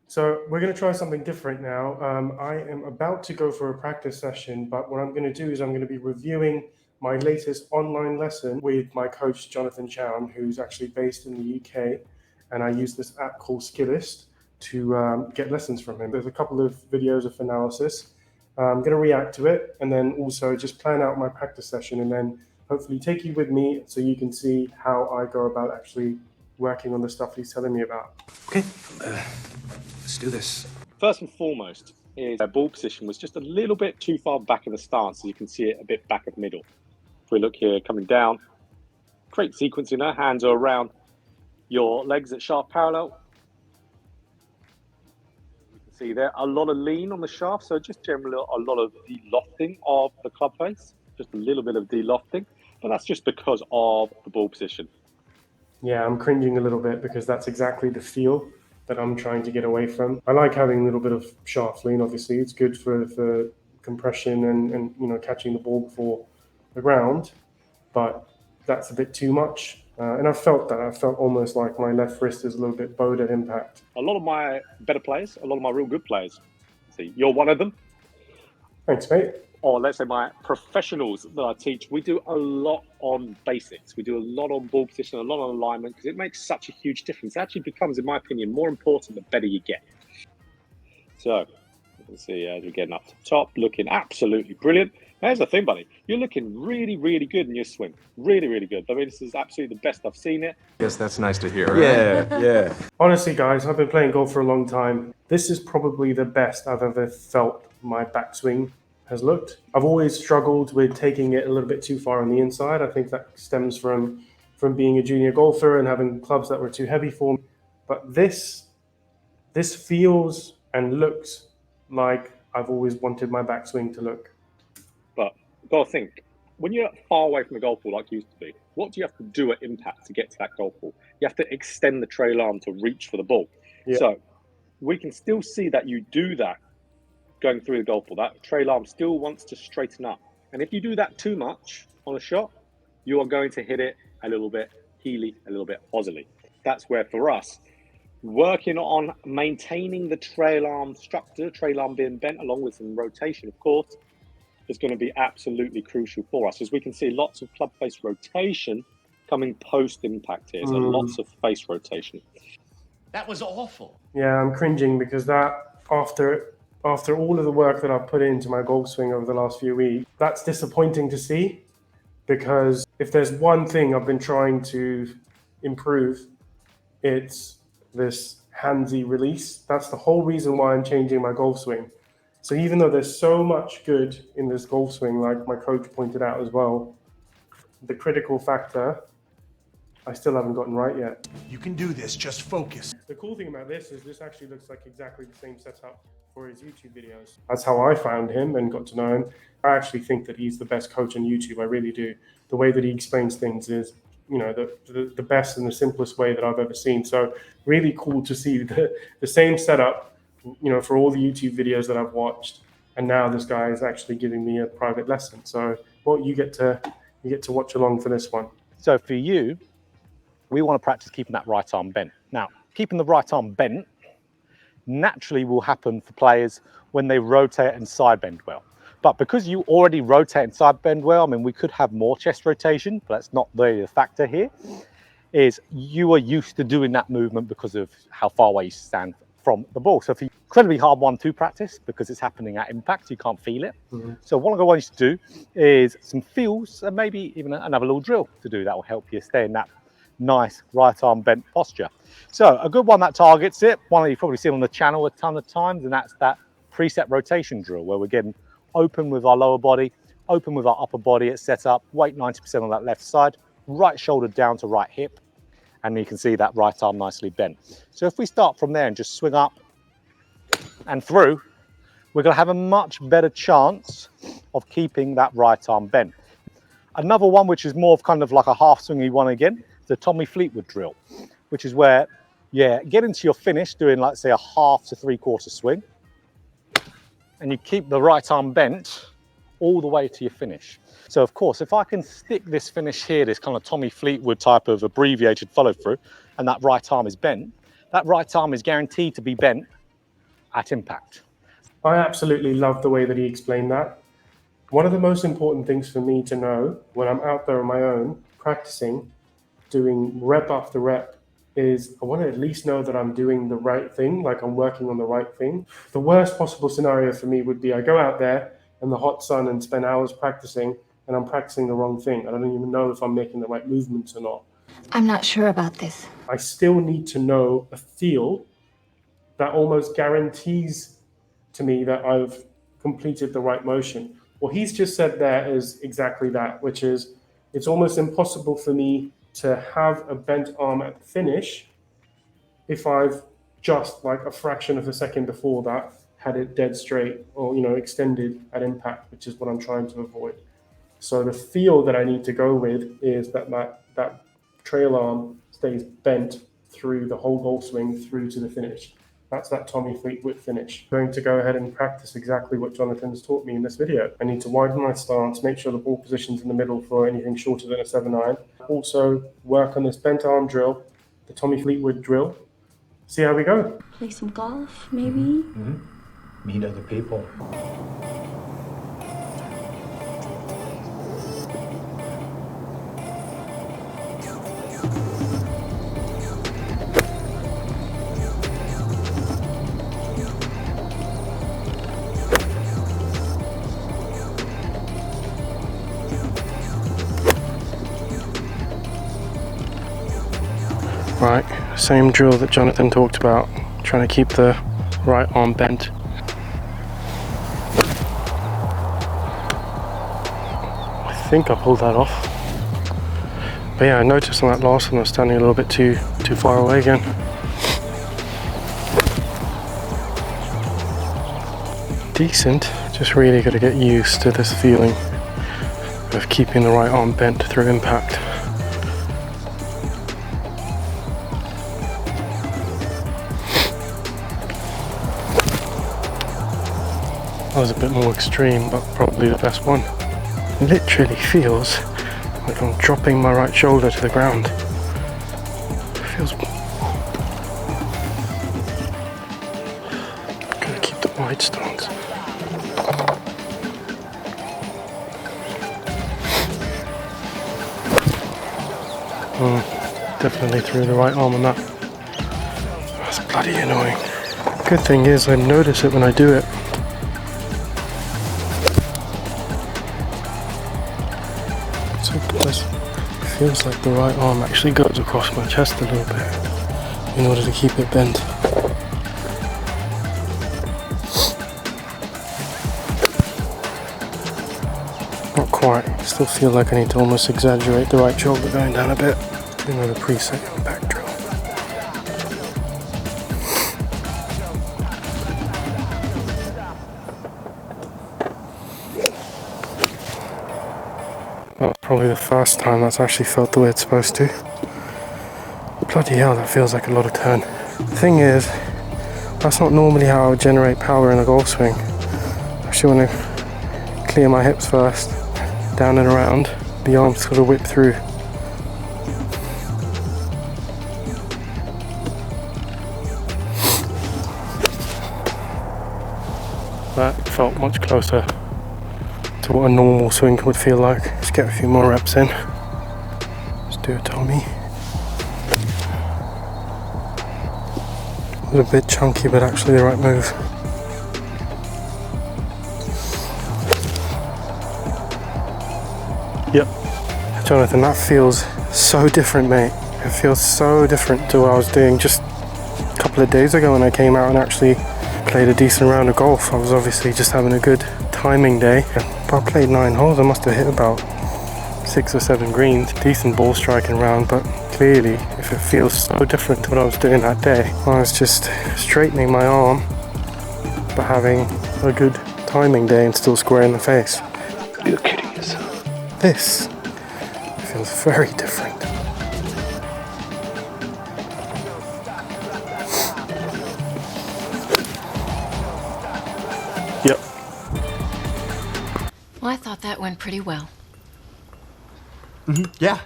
So we're going to try something different now. I am about to go for a practice session, but what I'm going to do is I'm going to be reviewing my latest online lesson with my coach, Jonathan Chown, who's actually based in the UK. And I use this app called Skillist to get lessons from him. There's a couple of videos of analysis. I'm going to react to it and then also just plan out my practice session and then hopefully take you with me so you can see how I go about actually working on the stuff he's telling me about. Okay. Let's do this. First and foremost is their ball position was just a little bit too far back in the stance, so you can see it a bit back of the middle. If we look here, coming down, great sequencing there, hands are around your legs at shaft parallel. You can see there a lot of lean on the shaft, so just generally a lot of de-lofting of the club face, just a little bit of de-lofting, but that's just because of the ball position. Yeah, I'm cringing a little bit because that's exactly the feel that I'm trying to get away from. I like having a little bit of shaft lean, obviously. It's good for compression and you know, catching the ball before the ground, but that's a bit too much. And I felt that. I felt almost like my left wrist is a little bit bowed at impact. A lot of my better players, a lot of my real good players, see, you're one of them. Thanks, mate. Or let's say my professionals that I teach, we do a lot on basics. We do a lot on ball position, a lot on alignment, because it makes such a huge difference. It actually becomes, in my opinion, more important the better you get. So, you can see as we're getting up to the top, looking absolutely brilliant. Here's the thing, buddy. You're looking really, really good in your swing. Really, really good. I mean, this is absolutely the best I've seen it. Yes, that's nice to hear, right? Yeah. Honestly, guys, I've been playing golf for a long time. This is probably the best I've ever felt my backswing has looked. I've always struggled with taking it a little bit too far on the inside. I think that stems from being a junior golfer and having clubs that were too heavy for me. But this feels and looks like I've always wanted my backswing to look. But you've got to think, when you're far away from the golf ball like you used to be, what do you have to do at impact to get to that golf ball? You have to extend the trail arm to reach for the ball. Yeah. So we can still see that you do that going through the golf ball. That trail arm still wants to straighten up. And if you do that too much on a shot, you are going to hit it a little bit heely, a little bit hozzily. That's where for us, working on maintaining the trail arm structure, trail arm being bent along with some rotation, of course, is going to be absolutely crucial for us. As we can see, lots of club face rotation coming post-impact here. So lots of face rotation. That was awful. Yeah, I'm cringing because that, after all of the work that I've put into my golf swing over the last few weeks, that's disappointing to see, because if there's one thing I've been trying to improve, it's this handsy release. That's the whole reason why I'm changing my golf swing. So even though there's so much good in this golf swing, like my coach pointed out as well, the critical factor, I still haven't gotten right yet. You can do this, just focus. The cool thing about this is this actually looks like exactly the same setup for his YouTube videos. That's how I found him and got to know him. I actually think that he's the best coach on YouTube. I really do. The way that he explains things is, you know, the best and the simplest way that I've ever seen. So really cool to see the same setup, you know, for all the YouTube videos that I've watched. And now this guy is actually giving me a private lesson. So well, you get to watch along for this one. So for you, we want to practice keeping that right arm bent. Now, keeping the right arm bent naturally will happen for players when they rotate and side bend well. But because you already rotate and side bend well, I mean, we could have more chest rotation, but that's not really the factor here, is you are used to doing that movement because of how far away you stand from the ball. So for you, incredibly hard one to practice because it's happening at impact, you can't feel it. So what I want you to do is some feels and maybe even another little drill to do that will help you stay in that nice right arm bent posture. So a good one that targets it, one that you've probably seen on the channel a ton of times, and that's that preset rotation drill where we're getting open with our lower body, open with our upper body. It's set up, weight 90% on that left side, right shoulder down to right hip, and you can see that right arm nicely bent. So if we start from there and just swing up and through, we're going to have a much better chance of keeping that right arm bent. Another one, which is more of kind of like a half swingy one again, the Tommy Fleetwood drill, which is where, get into your finish doing, like, say, a half to three-quarter swing, and you keep the right arm bent all the way to your finish. So, of course, if I can stick this finish here, this kind of Tommy Fleetwood type of abbreviated follow-through, and that right arm is bent, that right arm is guaranteed to be bent at impact. I absolutely love the way that he explained that. One of the most important things for me to know when I'm out there on my own, practicing, doing rep after rep, is I want to at least know that I'm doing the right thing, like I'm working on the right thing. The worst possible scenario for me would be I go out there in the hot sun and spend hours practicing, and I'm practicing the wrong thing. I don't even know if I'm making the right movements or not. I'm not sure about this. I still need to know a feel that almost guarantees to me that I've completed the right motion. What he's just said there is exactly that, which is it's almost impossible for me to have a bent arm at the finish if I've just like a fraction of a second before that had it dead straight or, you know, extended at impact, which is what I'm trying to avoid. So the feel that I need to go with is that trail arm stays bent through the whole golf swing through to the finish. That's that Tommy Fleetwood finish. I'm going to go ahead and practice exactly what Jonathan's taught me in this video. I need to widen my stance, make sure the ball position's in the middle for anything shorter than a 7-iron. Also work on this bent arm drill, the Tommy Fleetwood drill. See how we go. Play some golf, maybe? Meet other people. Right, same drill that Jonathan talked about, trying to keep the right arm bent. I think I pulled that off. But yeah, I noticed on that last one I was standing a little bit too far away again. Decent, just really got to get used to this feeling of keeping the right arm bent through impact. That was a bit more extreme, but probably the best one. It literally feels like I'm dropping my right shoulder to the ground. It feels... Gotta keep the wide stance. Definitely threw the right arm on that. That's bloody annoying. Good thing is I notice it when I do it. It feels like the right arm actually goes across my chest a little bit in order to keep it bent. Not quite, still feel like I need to almost exaggerate the right shoulder going down a bit. Do another preset impact drill. That's probably the first time that's actually felt the way it's supposed to. Bloody hell, that feels like a lot of turn. The thing is, that's not normally how I would generate power in a golf swing. I actually want to clear my hips first, down and around. The arms sort of whip through. That felt much closer to what a normal swing would feel like. Let's get a few more reps in. Let's do it, Tommy. A little bit chunky, but actually the right move. Yep. Jonathan, that feels so different, mate. It feels so different to what I was doing just a couple of days ago when I came out and actually played a decent round of golf. I was obviously just having a good timing day. I played 9 holes. I must have hit about 6 or 7 greens. Decent ball striking round, but clearly, if it feels so different to what I was doing that day, I was just straightening my arm, but having a good timing day and still square in the face. You're kidding yourself. This feels very different. Yep. Well, I thought that went pretty well. Yeah,